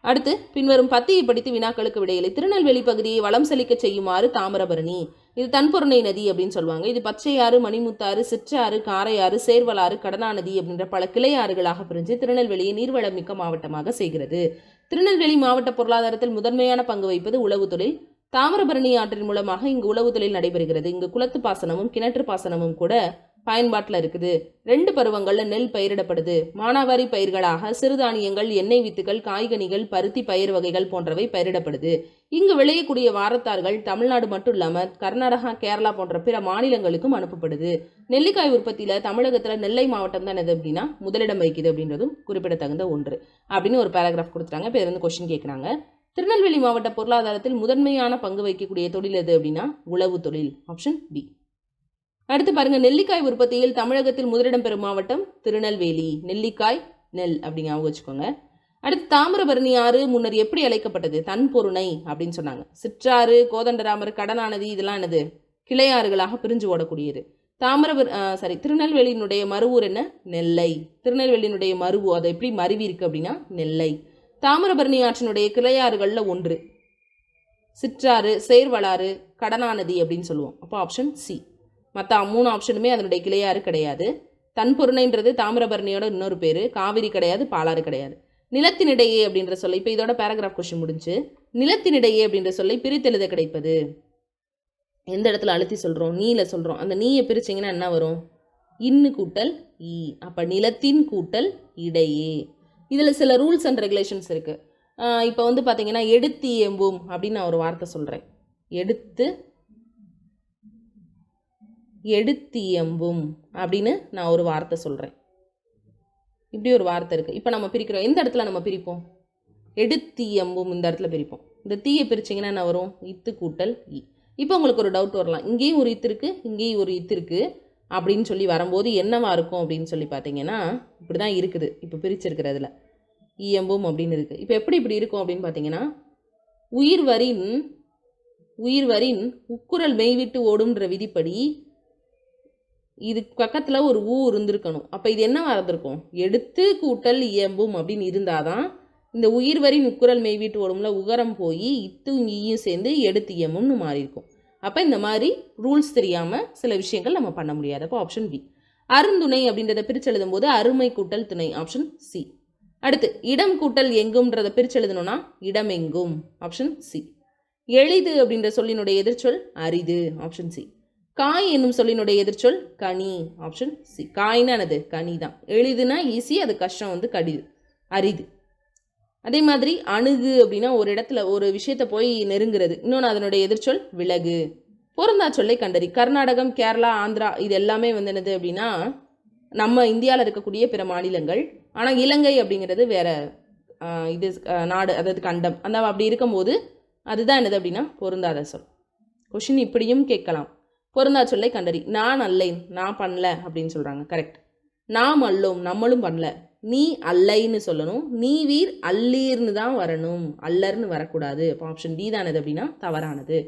அடுத்து பின்வரும் பத்தியை படித்து வினாக்களுக்கு விடையில்லை. திருநெல்வேலி பகுதியை வளம் செழிக்க செய்யுமாறு தாமிரபரணி. இது தன்பொருணை நதி அப்படின்னு சொல்லுவாங்க. இது பச்சையாறு, மணிமுத்தாறு, சிற்றாறு, காரையாறு, சேர்வலாறு, கடனாநதி அப்படின்ற பல கிளை ஆறுகளாக பிரிஞ்சு திருநெல்வேலியை நீர்வளம் மிக்க மாவட்டமாக செய்கிறது. திருநெல்வேலி மாவட்ட பொருளாதாரத்தில் முதன்மையான பங்கு வகிப்பது உழவு தொழில். தாமிரபரணி ஆற்றின் மூலமாக இங்கு உழவு தொழில் நடைபெறுகிறது. இங்கு குளத்து பாசனமும் கிணற்று பாசனமும் கூட பயன்பாட்டில் இருக்குது. 2 பருவங்களில் நெல் பயிரிடப்படுது. மானாவாரி பயிர்களாக சிறுதானியங்கள், எண்ணெய் வித்துகள், காய்கனிகள், பருத்தி பயிர் வகைகள் போன்றவை பயிரிடப்படுது. இங்கு விளையக்கூடிய வாரத்தார்கள் தமிழ்நாடு மட்டும் இல்லாமல் கர்நாடகா, கேரளா போன்ற பிற மாநிலங்களுக்கும் அனுப்பப்படுது. நெல்லிக்காய் உற்பத்தியில் தமிழகத்தில் நெல்லை மாவட்டம் தான் எது அப்படின்னா முதலிடம் வகிக்குது அப்படின்றதும் குறிப்பிடத்தகுந்த ஒன்று அப்படின்னு ஒரு பேராகிராஃப் கொடுத்துட்டாங்க. இப்போ இருந்து கொஸ்டின் கேட்குறாங்க. திருநெல்வேலி மாவட்ட பொருளாதாரத்தில் முதன்மையான பங்கு வகிக்கக்கூடிய தொழில் எது அப்படின்னா உழவு தொழில். Option B. அடுத்து பாருங்க, நெல்லிக்காய் உற்பத்தியில் தமிழகத்தில் முதலிடம் பெறும் மாவட்டம் திருநெல்வேலி. நெல்லிக்காய் நெல் அப்படிங்க ஞாபகம் வச்சுக்கோங்க. அடுத்து தாமிரபரணி ஆறு முன்னர் எப்படி அழைக்கப்பட்டது? தன்பொருணை அப்படின்னு சொன்னாங்க. சிற்றாறு, கோதண்டராமர், கடனாநதி இதெல்லாம் என்னது? கிளையாறுகளாக பிரிஞ்சு ஓடக்கூடியது. திருநெல்வேலியினுடைய மறுவூர் என்ன? நெல்லை. திருநெல்வேலியினுடைய மறுவு அதை எப்படி மருவி இருக்கு அப்படின்னா நெல்லை. தாமிரபரணி ஆற்றினுடைய கிளையாறுகளில் ஒன்று சிற்றாறு, சேர்வலாறு, கடனாநதி அப்படின்னு சொல்லுவோம். அப்போ ஆப்ஷன் சி. மற்ற 3 ஆப்ஷனுமே அதனுடைய கிளையாறு கிடையாது. தன்பொருணைன்றது தாமிரபரணியோட இன்னொரு பேர். காவிரி கிடையாது, பாலாறு கிடையாது. நிலத்தினிடையே அப்படின்ற சொல்லை, இப்போ இதோட பேராகிராஃப் கொஸ்டின் முடிஞ்சு. நிலத்தினிடையே அப்படின்ற சொல்லை பிரித்தெழுத கிடைப்பது. எந்த இடத்துல அழுத்தி சொல்கிறோம்? நீல சொல்கிறோம். அந்த நீயை பிரிச்சிங்கன்னா என்ன வரும்? இன்னு கூட்டல் ஈ. அப்போ நிலத்தின் கூட்டல் இடையே. இதில் சில ரூல்ஸ் அண்ட் ரெகுலேஷன்ஸ் இருக்குது. இப்போ வந்து பார்த்தீங்கன்னா எடுத்து எம்பும் அப்படின்னு நான் ஒரு வார்த்தை சொல்கிறேன். எடுத்தியம்பும் அப்படின்னு நான் ஒரு வார்த்தை சொல்கிறேன். இப்படி ஒரு வார்த்தை இருக்குது. இப்போ நம்ம பிரிக்கிறோம். எந்த இடத்துல நம்ம பிரிப்போம்? எடுத்தியம்பும் இந்த இடத்துல பிரிப்போம். இந்த தீயை பிரிச்சிங்கன்னா என்ன வரும்? இத்து கூட்டல் இ. இப்போ உங்களுக்கு ஒரு டவுட் வரலாம், இங்கேயும் ஒரு இத்து இருக்குது, இங்கேயும் ஒரு இத்து இருக்குது அப்படின்னு சொல்லி வரும்போது என்னவா இருக்கும் அப்படின்னு சொல்லி பார்த்தீங்கன்னா இப்படி தான் இருக்குது. இப்போ பிரிச்சிருக்கிறதுல இயம்பும் அப்படின்னு இருக்குது. இப்போ இப்படி இருக்கும் அப்படின்னு பார்த்தீங்கன்னா உயிர்வரின் உக்குரல் மெய்விட்டு ஓடும்ன்ற விதிப்படி இது பக்கத்தில் ஒரு ஊ இருந்திருக்கணும். அப்போ இது என்னவா இருந்திருக்கும்? எடுத்து கூட்டல் இயம்பும் அப்படின்னு இருந்தால் தான் இந்த உயிர்வரின் உக்குரல் மெய்விட்டு ஓடும்ல உகரம் போய் இத்து ஈயும் சேர்ந்து எடுத்து இயம்பும்னு மாறி இருக்கும். அப்போ இந்த மாதிரி ரூல்ஸ் தெரியாமல் சில விஷயங்கள் நம்ம பண்ண முடியாது. அப்போ ஆப்ஷன் பி. அருந்துணை அப்படின்றத பிரித்து எழுதும் போது அருமை கூட்டல் துணை. Option C. அடுத்து இடம் கூட்டல் எங்கும்ன்றதை பிரித்து எழுதணும்னா இடமெங்கும், ஆப்ஷன் சி. எளிது அப்படின்ற சொல்லினுடைய எதிர்ச்சொல் அரிது, ஆப்ஷன் சி. காய் என்னும் சொல்லினுடைய எதிர்ச்சொல் கனி, ஆப்ஷன் சி. காய்னா என்னது? கனி தான். எளிதுனா ஈஸி, அது கஷ்டம் வந்து கடிது, அரிது. அதே மாதிரி அணுகு அப்படின்னா ஒரு இடத்துல ஒரு விஷயத்தை போய் நெருங்குறது. இன்னொன்று அதனுடைய எதிர்ச்சொல் விலகு. பொருந்தா சொல்லை கண்டறி. கர்நாடகம், கேரளா, ஆந்திரா இது எல்லாமே வந்து என்னது அப்படின்னா நம்ம இந்தியாவில் இருக்கக்கூடிய பிற மாநிலங்கள். ஆனால் இலங்கை அப்படிங்கிறது வேற இது நாடு, அதாவது கண்டம். அந்த அப்படி இருக்கும்போது அதுதான் என்னது அப்படின்னா பொருந்தாத சொல். கொஷின் இப்படியும் கேட்கலாம். பொருந்தா சொல்லை கண்டறி. நான் அல்லேன், நான் பண்ணல அப்படின்னு சொல்கிறாங்க, கரெக்ட். நாம் அல்லோம், நம்மளும் பண்ணல. நீ அல்லைன்னு சொல்லணும். நீ வீர் அல்லீர்னு தான் வரணும், அல்லர்னு வரக்கூடாது. அப்போ ஆப்ஷன் டி தானது அப்படின்னா தவறானது.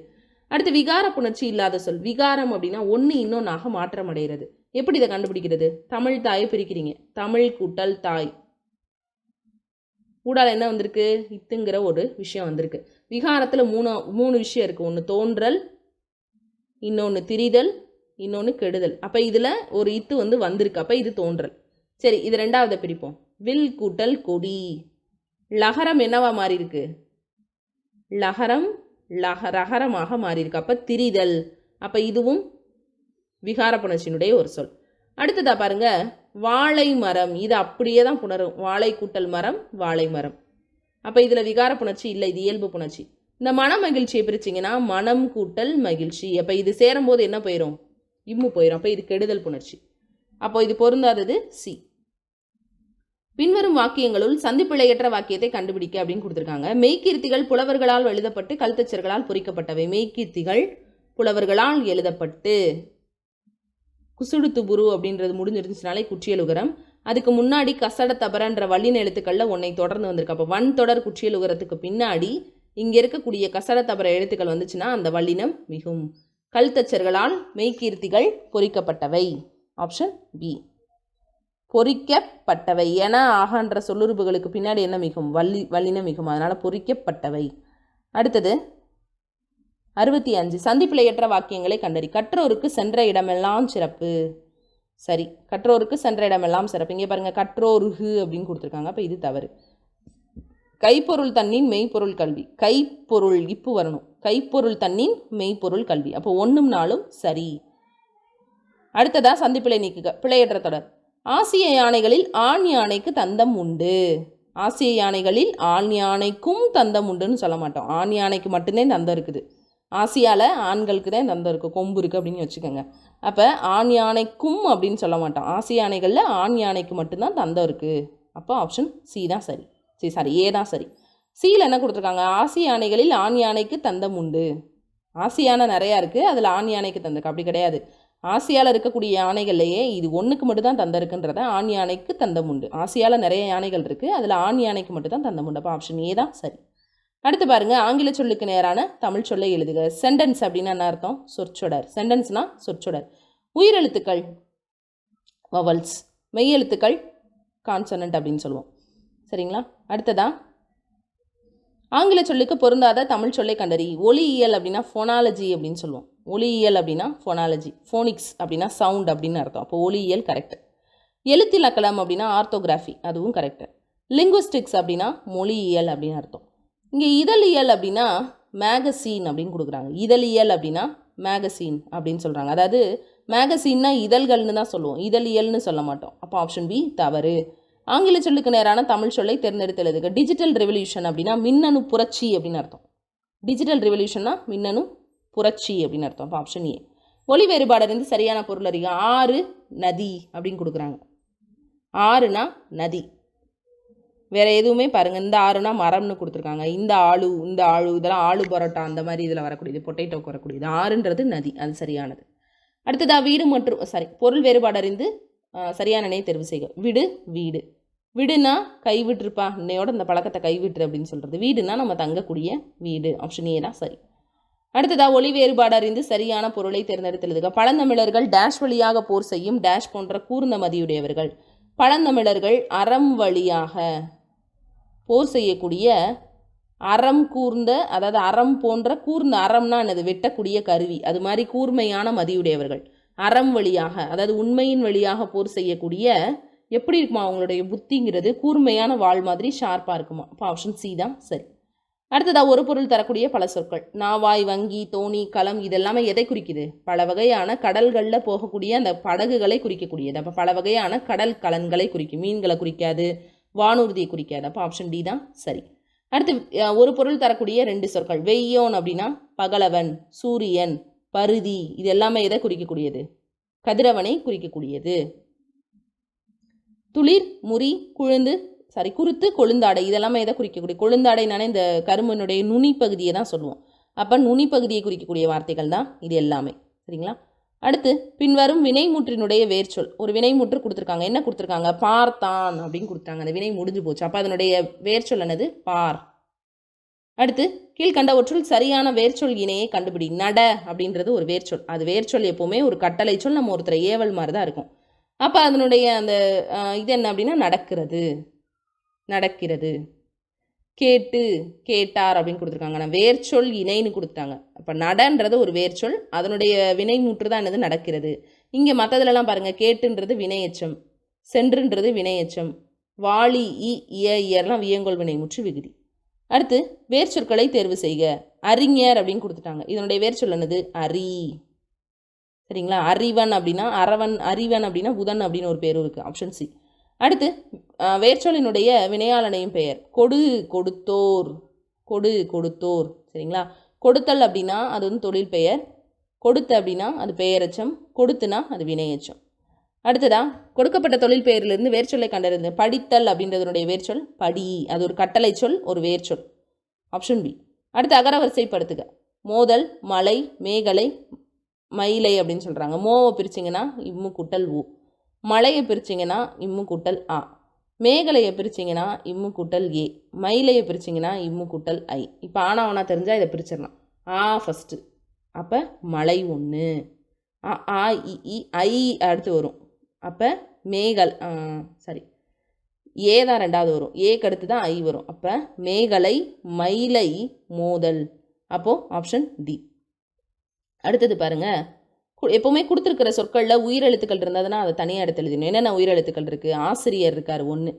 அடுத்து விகார புணர்ச்சி இல்லாத சொல். விகாரம் அப்படின்னா ஒன்று இன்னொன்னாக மாற்றம் அடைகிறது. எப்படி இதை கண்டுபிடிக்கிறது? தமிழ் தாயை பிரிக்கிறீங்க. தமிழ் கூட்டல் தாய் கூடால என்ன வந்திருக்கு? இத்துங்கிற ஒரு விஷயம் வந்திருக்கு. விகாரத்தில் மூணு விஷயம் இருக்குது. ஒன்று தோன்றல், இன்னொன்று திரிதல், இன்னொன்று கெடுதல். அப்போ இதில் ஒரு இத்து வந்து வந்திருக்கு. அப்போ இது தோன்றல். சரி, இது ரெண்டாவது பிரிப்போம். வில் கூட்டல் கொடி. லகரம் என்னவா மாறி இருக்கு? லகரம் ரகரமாக மாறி இருக்கு. அப்போ திரிதல். அப்போ இதுவும் விகார புணர்ச்சியினுடைய ஒரு சொல். அடுத்ததா பாருங்க, வாழை மரம். இது அப்படியே தான் புணரும். வாழை கூட்டல் மரம், வாழை மரம். அப்போ இதில் விகார புணர்ச்சி இல்லை, இது இயல்பு புணர்ச்சி. இந்த மன மகிழ்ச்சியை பிரிச்சிங்கன்னா மனம் கூட்டல் மகிழ்ச்சி. அப்போ இது சேரும்போது என்ன போயிடும்? இம்மு போயிடும். அப்போ இது கெடுதல் புணர்ச்சி. அப்போ இது பொருந்தாதது சி. பின்வரும் வாக்கியங்களுள் சந்திப்பிழையற்ற வாக்கியத்தை கண்டுபிடிக்க அப்படின்னு கொடுத்துருக்காங்க. மெய்கீர்த்திகள் புலவர்களால் எழுதப்பட்டு கல்தச்சர்களால் பொறிக்கப்பட்டவை. மெய்கீர்த்திகள் புலவர்களால் எழுதப்பட்டு, குசுடு துபுரு அப்படின்றது முடிஞ்சிருந்துச்சுனாலே குற்றியலுகரம். அதுக்கு முன்னாடி கசட தபரன்ற வல்லின எழுத்துக்களில் ஒன்றை தொடர்ந்து வந்திருக்கு. அப்போ வன் தொடர் குற்றியலுகரத்துக்கு பின்னாடி இங்கே இருக்கக்கூடிய கசட தபர எழுத்துக்கள் வந்துச்சுன்னா அந்த வல்லினம் மிகும். கல்தச்சர்களால் மெய்கீர்த்திகள் பொறிக்கப்பட்டவை, ஆப்ஷன் பி. பொறிக்கப்பட்டவை என ஆகான்ற சொல்லுறுப்புகளுக்கு பின்னாடி என்ன மிகும்? வல்லினம் மிகும். அதனால் பொறிக்கப்பட்டவை. அடுத்தது 65. சந்திப்பிழையற்ற வாக்கியங்களை கண்டறி. கற்றோருக்கு சென்ற இடமெல்லாம் சிறப்பு. சரி, கற்றோருக்கு சென்ற இடமெல்லாம் சிறப்பு. இங்கே பாருங்கள், கற்றோருகு அப்படின்னு கொடுத்துருக்காங்க. அப்போ இது தவறு. கைப்பொருள் தன்னின் மெய்ப்பொருள் கல்வி. கைப்பொருள் இப்போ வரணும். கைப்பொருள் தன்னின் மெய்ப்பொருள் கல்வி. அப்போ 1 4 சரி. அடுத்ததா சந்திப்பிழை நீக்குக. பிழையற்ற தொடர். ஆசிய யானைகளில் ஆண் யானைக்கு தந்தம் உண்டு. ஆசிய யானைகளில் ஆண் யானைக்கும் தந்தம் உண்டுன்னு சொல்ல மாட்டோம். ஆண் யானைக்கு மட்டும்தான் தந்தம் இருக்குது. ஆசியாவில் ஆண்களுக்கு தான் தந்தம் இருக்குது, கொம்பு இருக்குது அப்படின்னு வச்சுக்கோங்க. அப்போ ஆண் யானைக்கும் அப்படின்னு சொல்ல மாட்டோம். ஆசிய யானைகளில் ஆண் யானைக்கு மட்டும்தான் தந்தம் இருக்குது. அப்போ ஆப்ஷன் சி தான் சரி. ஏ தான் சரி. சியில் என்ன கொடுத்துருக்காங்க? ஆசிய யானைகளில் ஆண் யானைக்கு தந்தம் உண்டு. ஆசிய யானை நிறையா இருக்குது, அதில் ஆண் யானைக்கு தந்திருக்கு. அப்படி கிடையாது. ஆசியாவில் இருக்கக்கூடிய யானைகள்லையே இது ஒன்றுக்கு மட்டும்தான் தந்தம் இருக்குன்றத ஆண் யானைக்கு தந்தம் உண்டு. ஆசியாவில் நிறைய யானைகள் இருக்குது, அதில் ஆண் யானைக்கு மட்டும்தான் தந்தம் உண்டு. அப்போ ஆப்ஷன் ஏ தான் சரி. அடுத்து பாருங்கள், ஆங்கில சொல்லுக்கு நேரான தமிழ் சொல்லை எழுதுக. சென்டென்ஸ் அப்படின்னா என்ன அர்த்தம்? சொற்றொடர். சென்டென்ஸ்னால் சொற்றொடர். உயிரெழுத்துக்கள் வவல்ஸ், மெய்யெழுத்துக்கள் கான்சனன்ட் அப்படின்னு சொல்லுவோம். சரிங்களா? அடுத்ததா ஆங்கில சொல்லுக்கு பொருந்தாத தமிழ் சொல்லை கண்டறி. ஒலியியல் அப்படின்னா ஃபோனாலஜி அப்படின்னு சொல்லுவோம். ஒலியியல் அப்படின்னா ஃபோனாலஜி. ஃபோனிக்ஸ் அப்படின்னா சவுண்ட் அப்படின்னு அர்த்தம். அப்போ ஒலியியல் கரெக்ட். எழுத்திலக்கணம் அப்படின்னா ஆர்த்தோகிராஃபி, அதுவும் கரெக்டு. லிங்குவிஸ்டிக்ஸ் அப்படின்னா மொழியியல் அப்படின்னு அர்த்தம். இங்கே இதழியல் அப்படின்னா மேகசீன் அப்படின்னு கொடுக்குறாங்க. இதழியல் அப்படின்னா மேகசீன் அப்படின்னு சொல்கிறாங்க. அதாவது மேகசீன்னா இதழ்கள்னு தான் சொல்லுவோம், இதழியல்னு சொல்ல மாட்டோம். அப்போ ஆப்ஷன் பி தவறு. ஆங்கில சொல்லுக்கு நேரான தமிழ் சொல்லை தேர்ந்தெடுத்து எழுதுக. டிஜிட்டல் ரெவல்யூஷன் அப்படின்னா மின்னணு புரட்சி அப்படின்னு அர்த்தம். டிஜிட்டல் ரெவல்யூஷன்னா மின்னணு புரட்சி அப்படின்னு அர்த்தம். அப்போ ஆப்ஷன் ஏ. ஒலி வேறுபாடு இருந்து சரியான பொருள் அறிக. ஆறு நதி அப்படின்னு கொடுக்குறாங்க. ஆறுனா நதி, வேற எதுவுமே பாருங்கள். இந்த ஆறுனா மரம்னு கொடுத்துருக்காங்க. இந்த ஆளு இதெல்லாம் ஆளு பரோட்டா அந்த மாதிரி இதில் வரக்கூடியது, பொட்டேட்டோக்கு வரக்கூடியது. ஆறுன்றது நதி, அது சரியானது. அடுத்ததா வீடு மற்றும் பொருள் வேறுபாடு அறிந்து சரியான நினைவு தேர்வு செய்க. வீடு. வீடுனா கைவிட்டுருப்பா, இன்னையோட இந்த பழக்கத்தை கைவிட்டுரு அப்படின்னு சொல்கிறது. வீடுனா நம்ம தங்கக்கூடிய வீடு. ஆப்ஷன் ஏ தான் சரி. அடுத்ததா ஒலி வேறுபாடு அறிந்து சரியான பொருளை தேர்ந்தெடுத்து எழுதுக. பழந்தமிழர்கள் டேஷ் வழியாக போர் செய்யும் டேஷ் போன்ற கூர்ந்த மதியுடையவர்கள். பழந்தமிழர்கள் அறம் வழியாக போர் செய்யக்கூடிய அறம் கூர்ந்த, அதாவது அறம் போன்ற கூர்ந்த, அறம்னா என்னது? வெட்டக்கூடிய கருவி. அது மாதிரி கூர்மையான மதியுடையவர்கள். அறம் வழியாக, அதாவது உண்மையின் வழியாக போர் செய்யக்கூடிய எப்படி இருக்குமா அவங்களுடைய புத்திங்கிறது? கூர்மையான வாள் மாதிரி ஷார்ப்பாக இருக்குமா. அப்போ ஆப்ஷன் சி தான் சரி. அடுத்ததாக ஒரு பொருள் தரக்கூடிய பல சொற்கள். நாவாய், வங்கி, தோணி, களம் இதெல்லாமே எதை குறிக்குது? பல வகையான கடல்களில் போகக்கூடிய அந்த படகுகளை குறிக்கக்கூடியது. அப்போ பல வகையான கடல் கலன்களை குறிக்கும். மீன்களை குறிக்காது, வானூர்தியை குறிக்காது. அப்போ ஆப்ஷன் டி தான் சரி. அடுத்து ஒரு பொருள் தரக்கூடிய 2 சொற்கள். வெய்யோன் அப்படின்னா பகலவன், சூரியன், பருதி இது எல்லாமே எதை குறிக்கக்கூடியது? கதிரவனை குறிக்கக்கூடியது. துளிர், முறி, குருத்து, கொழுந்தாடை இதெல்லாமே எதை குறிக்கக்கூடிய? கொழுந்தாடைனாலே இந்த கரும்பினுடைய நுனி பகுதியை தான் சொல்லுவோம். அப்போ நுனி பகுதியை குறிக்கக்கூடிய வார்த்தைகள் தான் இது எல்லாமே. சரிங்களா? அடுத்து பின்வரும் வினைமுற்றினுடைய வேர்ச்சொல். ஒரு வினைமுற்று கொடுத்துருக்காங்க. என்ன கொடுத்துருக்காங்க? பார்த்தான் அப்படின்னு கொடுத்துருக்காங்க. அந்த வினை முடிஞ்சு போச்சு. அப்போ அதனுடைய வேர்ச்சொல் என்னது? பார். அடுத்து கீழ்கண்டவற்றுள் சரியான வேர்ச்சொல் இணையை கண்டுபிடி. நட அப்படின்றது ஒரு வேர்ச்சொல். அது வேர்ச்சொல் எப்போவுமே ஒரு கட்டளை சொல். நம்ம ஒருத்தரை ஏவல் மாதிரி தான் இருக்கும். அப்போ அதனுடைய அந்த இது என்ன அப்படின்னா நடக்கிறது, நடக்கிறது. கேட்டு, கேட்டார் அப்படின்னு கொடுத்துருக்காங்க. ஆனால் வேர்ச்சொல் இணைன்னு கொடுத்துட்டாங்க. அப்போ நடன்றது ஒரு வேர்ச்சொல், அதனுடைய வினைமுற்று தான் என்னது? நடக்கிறது. இங்கே மற்றதுலலாம் பாருங்கள், கேட்டுன்றது வினையச்சம், சென்றுன்றது வினையச்சம், வாளி, இயர்லாம் வியங்கோல் வினைமுற்று விகுதி. அடுத்து வேர்ச்சொற்களை தேர்வு செய்க. அறிஞர் அப்படின்னு கொடுத்துட்டாங்க. இதனுடைய வேர்ச்சொல் என்னது? அறி. சரிங்களா? அறிவன் அப்படின்னா அரவன், அறிவன் அப்படின்னா புதன் அப்படின்னு ஒரு பேரும் இருக்குது. Option C. அடுத்து வேர்ச்சொல்லினுடைய வினையாளனையும் பெயர். கொடு, கொடுத்தோர், கொடு, கொடுத்தோர். சரிங்களா? கொடுத்தல் அப்படின்னா அது வந்து தொழில் பெயர், கொடுத்த அப்படின்னா அது பெயரச்சம், கொடுத்துனா அது வினையச்சம். அடுத்ததா கொடுக்கப்பட்ட தொழில் பெயரிலிருந்து வேர்ச்சொல்லை கண்டறிந்து. படித்தல் அப்படின்றதுடைய வேர்ச்சொல் படி. அது ஒரு கட்டளை சொல், ஒரு வேர்ச்சொல். Option B. அடுத்து அகரவரிசைப்படுத்துக. மோதல், மலை, மேகலை, மயிலை அப்படின்னு சொல்கிறாங்க. மோவை பிரிச்சிங்கன்னா இம்மு கூட்டல் ஊ, மலையை பிரிச்சிங்கன்னா இம்மு கூட்டல் ஆ, மேகலையை பிரிச்சிங்கன்னா இம்மு கூட்டல் ஏ, மயிலையை பிரிச்சிங்கன்னா இம்மு கூட்டல் ஐ. இப்போ ஆனா தெரிஞ்சால் இதை பிரிச்சிடலாம். ஆ ஃபஸ்ட்டு, அப்போ மலை 1, ஆ இ ஐ அடுத்து வரும். அப்போ மேகல் ஏ தான் 2வது வரும். ஏக்கு அடுத்து தான் ஐ வரும். அப்போ மேகலை, மயிலை, மோதல். அப்போது ஆப்ஷன் டி. அடுத்தது பாருங்கள், எப்போவுமே கொடுத்துருக்கிற சொற்களில் உயிரெழுத்துக்கள் இருந்ததுன்னா அதை தனியாக எடுத்து எழுதணும். என்னென்ன உயிரெழுத்துக்கள் இருக்குது? ஆசிரியர் இருக்கார் 1,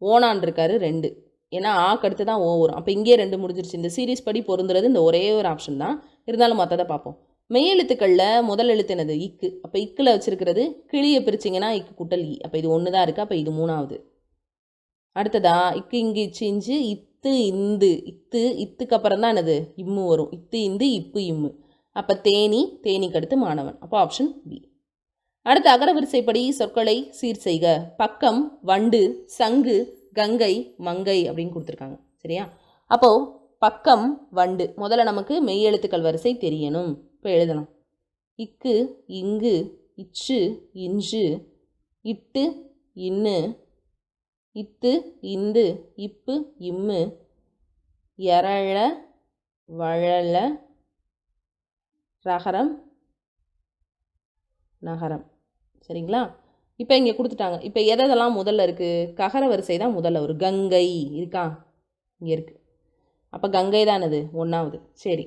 ஓனான் இருக்கார் 2, ஏன்னா ஆக்கு அடுத்து தான் ஓ வரும். அப்போ இங்கே 2 முடிஞ்சிருச்சு. இந்த சீரீஸ் படி பொருந்துறது இந்த ஒரே ஒரு ஆப்ஷன் தான். இருந்தாலும் மற்றதை பார்ப்போம். மெய்யெழுத்துக்களில் முதல் எழுத்து என்னது? இக்கு. அப்போ இக்கில் வச்சுருக்கிறது கிளியை பிரிச்சிங்கன்னா இக்கு கூட்டல் இ. அப்போ இது 1 தான் இருக்குது. அப்போ இது 3வது. அடுத்ததா இக்கு, இங்கு, இச்சு, இஞ்சு, இத்து, இந்து. இத்துக்கு அப்புறம் தான் என்னது? இம்மு வரும். இத்து, இந்து, இப்பு, இம்மு. அப்போ தேனி, தேனிக்கு அடுத்து மாணவன். அப்போ ஆப்ஷன் பி. அடுத்து அகரவரிசைப்படி சொற்களை சீர் செய்க. பக்கம், வண்டு, சங்கு, கங்கை, மங்கை அப்படின்னு கொடுத்துருக்காங்க. சரியா? அப்போது பக்கம், வண்டு முதல்ல நமக்கு மெய்யெழுத்துக்கள் வரிசை தெரியணும். இப்போ எழுதலாம். இக்கு, இங்கு, இச்சு, இஞ்சு, இட்டு, இன்னு, இத்து, இந்து, இப்பு, இம்மு, எரழ, வழல, ரகரம், நகரம். சரிங்களா? இப்போ இங்கே கொடுத்துட்டாங்க. இப்போ எதெல்லாம் முதல்ல இருக்குது? ககர வரிசை தான் முதல்ல வரும். கங்கை இருக்கா? இங்கே இருக்குது. அப்போ கங்கை தான் என்னது? 1வது. சரி.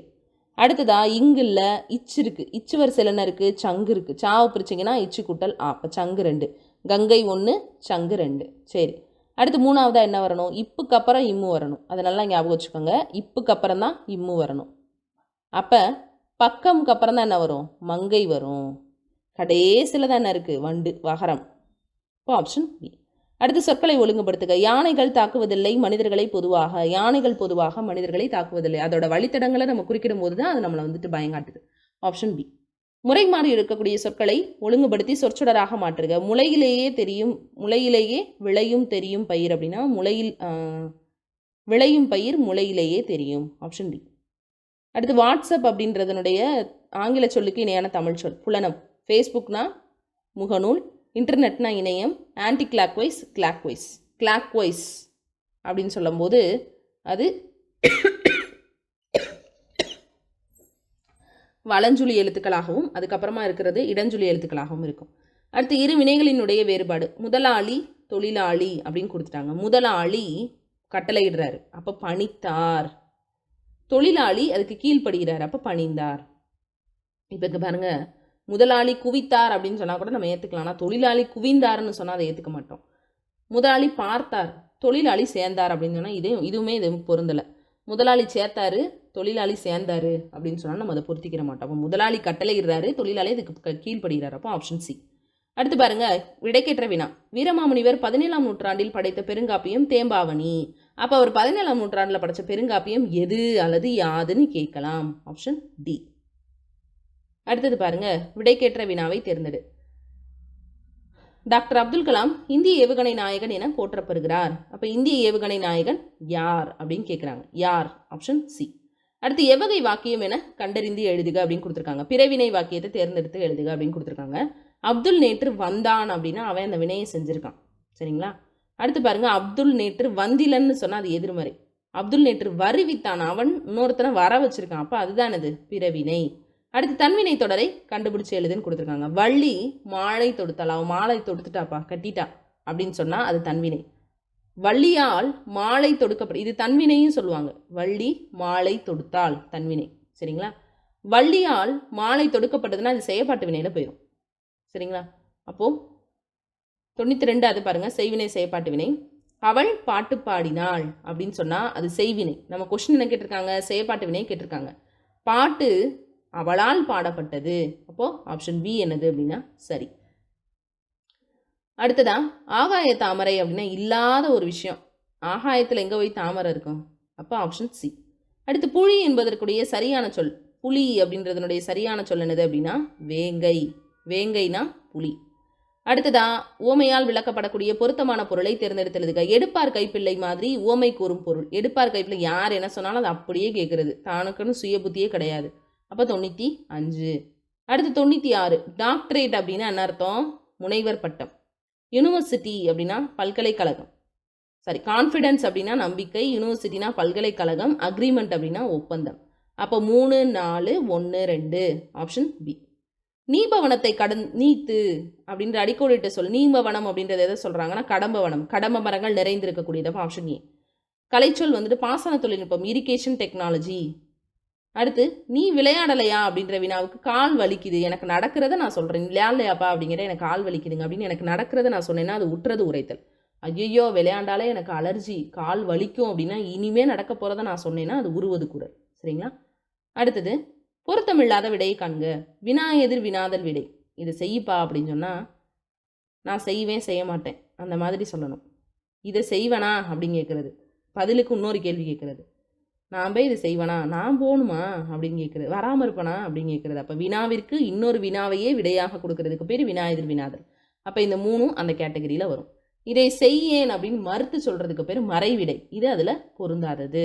அடுத்ததா இங்குல இச்சு இருக்குது. இச்சு வரிசையில் என்ன இருக்குது? சங்கு இருக்குது. சாவை பிரிச்சிங்கன்னா இச்சு கூட்டல் ஆ. அப்போ சங்கு 2, கங்கை 1, சங்கு 2. சரி. அடுத்து 3வதாக என்ன வரணும்? இப்புக்கு அப்புறம் இம்மு வரணும். அதை நல்லா ஞாபகம் வச்சுக்கோங்க. இப்புக்கு அப்புறம் தான் இம்மு வரணும். அப்போ பக்கம்க்கு அப்புறம் தான் என்ன வரும்? மங்கை வரும். கடைசியில் தான் என்ன இருக்குது? வண்டு, வகரம். இப்போ ஆப்ஷன் பி. அடுத்து சொற்களை ஒழுங்குபடுத்துக. யானைகள் தாக்குவதில்லை மனிதர்களை பொதுவாக. யானைகள் பொதுவாக மனிதர்களை தாக்குவதில்லை. அதோட வழித்தடங்களை நம்ம குறிக்கிடும் போது தான் அது நம்மளை வந்துட்டு பயங்காட்டுது. Option B. முறை மாறி இருக்கக்கூடிய சொற்களை ஒழுங்குபடுத்தி சொற்சொடராக மாற்றுக. முளையிலேயே விளையும் தெரியும் பயிர் அப்படின்னா விளையும் பயிர் முளையிலேயே தெரியும். Option D. அடுத்து வாட்ஸ்அப் அப்படின்றதனுடைய ஆங்கில சொல்லுக்கு இணையான தமிழ் சொல். புலனம். ஃபேஸ்புக்னா முகநூல், இன்டர்நெட்னா இணையம், ஆன்டி கிளாக்வைஸ், கிளாக்வைஸ் அப்படின்னு சொல்லும்போது அது வலஞ்சுழி எழுத்துக்களாகவும் அதுக்கப்புறமா இருக்கிறது இடஞ்சுழி எழுத்துக்களாகவும் இருக்கும். அடுத்து இரு வினைகளினுடைய வேறுபாடு. முதலாளி, தொழிலாளி அப்படின்னு கொடுத்துட்டாங்க. முதலாளி கட்டளையிடுறாரு, அப்போ பணித்தார். தொழிலாளி அதுக்கு கீழ்ப்படுகிறார், அப்போ பணிந்தார். இப்போ இங்கே பாருங்கள், முதலாளி குவித்தார் அப்படின்னு சொன்னால் கூட நம்ம ஏற்றுக்கலாம். ஆனால் தொழிலாளி குவிந்தார்னு சொன்னால் அதை ஏற்றுக்க மாட்டோம். முதலாளி பார்த்தார், தொழிலாளி சேர்ந்தார் அப்படின்னு சொன்னால் இதுவுமே பொருந்தலை. முதலாளி சேர்த்தாரு, தொழிலாளி சேர்ந்தாரு அப்படின்னு சொன்னால் நம்ம அதை பொருத்திக்கிற மாட்டோம். அப்போ முதலாளி கட்டளையிடுறாரு, தொழிலாளி அதுக்கு கீழ்ப்படுகிறார். அப்போ ஆப்ஷன் சி. அடுத்து பாருங்க, விடைக்கேற்ற வினா. வீரமாமுனிவர் 17ஆம் நூற்றாண்டில் படைத்த பெருங்காப்பியம் தேம்பாவணி. அப்போ அவர் 17ஆம் நூற்றாண்டில் படைத்த பெருங்காப்பியம் எது அல்லது யாதுன்னு கேட்கலாம். Option D. அடுத்தது பாருங்க, விடைக்கேற்ற வினாவை தேர்ந்தெடு. டாக்டர் அப்துல் கலாம் இந்திய ஏவுகணை நாயகன் என போற்றப்படுகிறார். அப்போ இந்திய ஏவுகணை நாயகன் யார் அப்படின்னு கேட்குறாங்க. யார்? Option C. அடுத்து எவ்வகை வாக்கியம் என கண்டறிந்து எழுதுக அப்படின்னு கொடுத்துருக்காங்க. பிறவினை வாக்கியத்தை தேர்ந்தெடுத்து எழுதுக அப்படின்னு கொடுத்துருக்காங்க. அப்துல் நேற்று வந்தான் அப்படின்னா அவன் அந்த வினையை செஞ்சுருக்கான். சரிங்களா? அடுத்து பாருங்க, அப்துல் நேற்று வந்திலன்னு சொன்னால் அது எதிர்மறை. அப்துல் நேற்று வருவித்தான், அவன் இன்னொருத்தனை வர வச்சிருக்கான். அப்போ அதுதான் இது பிறவினை. அடுத்து தன்வினை தொடரை கண்டுபிடிச்சு எழுதுன்னு கொடுத்துருக்காங்க. வள்ளி மாலை தொடுத்தாள், அவன் மாலை தொடுத்துட்டாப்பா, கட்டிட்டா அப்படின்னு சொன்னால் அது தன்வினை. வள்ளியால் மாலை தொடுக்கப்படும், இது தன்வினையும் சொல்லுவாங்க. வள்ளி மாலை தொடுத்தாள், தன்வினை. சரிங்களா? வள்ளியால் மாலை தொடுக்கப்பட்டதுன்னா அது செயற்பாட்டு வினையில் போயிடும். சரிங்களா? அப்போது 92 அது பாருங்கள், செய்வினை செயற்பாட்டு வினை. அவள் பாட்டு பாடினாள் அப்படின்னு சொன்னால் அது செய்வினை. நம்ம கொஸ்டின் என்ன கேட்டிருக்காங்க? செயற்பாட்டு வினை கேட்டிருக்காங்க. பாட்டு அவளால் பாடப்பட்டது. அப்போது ஆப்ஷன் பி என்னது அப்படின்னா சரி. அடுத்ததா, ஆகாய தாமரை அப்படின்னா இல்லாத ஒரு விஷயம். ஆகாயத்தில் எங்கே போய் தாமரை இருக்கும்? அப்போ ஆப்ஷன் சி. அடுத்து புலி என்பதற்குரிய சரியான சொல். புலி அப்படின்றதனுடைய சரியான சொல் என்னது அப்படின்னா வேங்கை. வேங்கைனா புலி. அடுத்ததா, உவமையால் விளக்கப்படக்கூடிய பொருத்தமான பொருளை தேர்ந்தெடுத்தெழுதுக. எடுப்பார் கைப்பிள்ளை மாதிரி உவமை கூறும் பொருள். எடுப்பார் கைப்பிள்ளை யார் என்ன சொன்னாலும் அது அப்படியே கேட்குறது, தானுக்குன்னு சுய புத்தியே கிடையாது. அப்போ 95. அடுத்து 96, டாக்டரேட் அப்படின்னா என்ன அர்த்தம்? முனைவர் பட்டம். யூனிவர்சிட்டி அப்படின்னா பல்கலைக்கழகம். சரி, கான்ஃபிடன்ஸ் அப்படின்னா நம்பிக்கை, யூனிவர்சிட்டினா பல்கலைக்கழகம், அக்ரிமெண்ட் அப்படின்னா ஒப்பந்தம். அப்போ 3, 4, 1, 2 ஆப்ஷன் பி. நீபவனத்தை நீத்து அப்படின்ற அடிக்கோடிட்ட சொல். நீபவனம் அப்படின்றது எதை சொல்கிறாங்கன்னா கடம்பவனம், கடம்ப மரங்கள் நிறைந்திருக்கக்கூடியது. அப்போ ஆப்ஷன் ஏ. கலைச்சொல் வந்துட்டு பாசன தொழில்நுட்பம், இரிகேஷன் டெக்னாலஜி. அடுத்து, நீ விளையாடலையா அப்படின்ற வினாவுக்கு கால் வலிக்குது, எனக்கு நடக்கிறத நான் சொல்கிறேன். விளையாடலையாப்பா அப்படிங்கிற எனக்கு கால் வலிக்குதுங்க அப்படின்னு எனக்கு நடக்கிறத நான் சொன்னேன்னா அது உற்றது உரைத்தல். ஐயோ விளையாண்டாலே எனக்கு அலர்ஜி, கால் வலிக்கும் அப்படின்னா இனிமே நடக்க போகிறத நான் சொன்னேன்னா அது உருவது குரல். சரிங்களா? அடுத்தது, பொருத்தமில்லாத விடையை காண்க. வினா எதிர் வினாதல் விடை. இதை செய்யப்பா அப்படின்னு சொன்னால் நான் செய்வேன் செய்ய மாட்டேன் அந்த மாதிரி சொல்லணும். இதை செய்வனா அப்படின்னு கேட்குறது. பதிலுக்கு இன்னொரு கேள்வி கேட்குறது. நான் போய் இதை செய்வனா, நான் போகணுமா அப்படின்னு கேட்குறது. வராமல் இருப்பனா அப்படின்னு கேட்குறது. அப்போ வினாவிற்கு இன்னொரு வினாவையே விடையாக கொடுக்கறதுக்கு பேர் வினா எதிர் வினாதல். அப்போ இந்த 3 அந்த கேட்டகரியில் வரும். இதை செய்யேன் அப்படின்னு மறுத்து சொல்கிறதுக்கு பேர் மறைவிடை. இது அதில் பொருந்தாதது.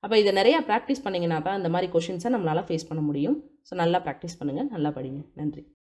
அப்போ இதை நிறையா ப்ராக்டிஸ் பண்ணிங்கன்னா தான் இந்த மாதிரி கொஷின்ஸை நம்மளால் ஃபேஸ் பண்ண முடியும். ஸோ நல்லா ப்ராக்டிஸ் பண்ணுங்கள், நல்லா படிங்க. நன்றி.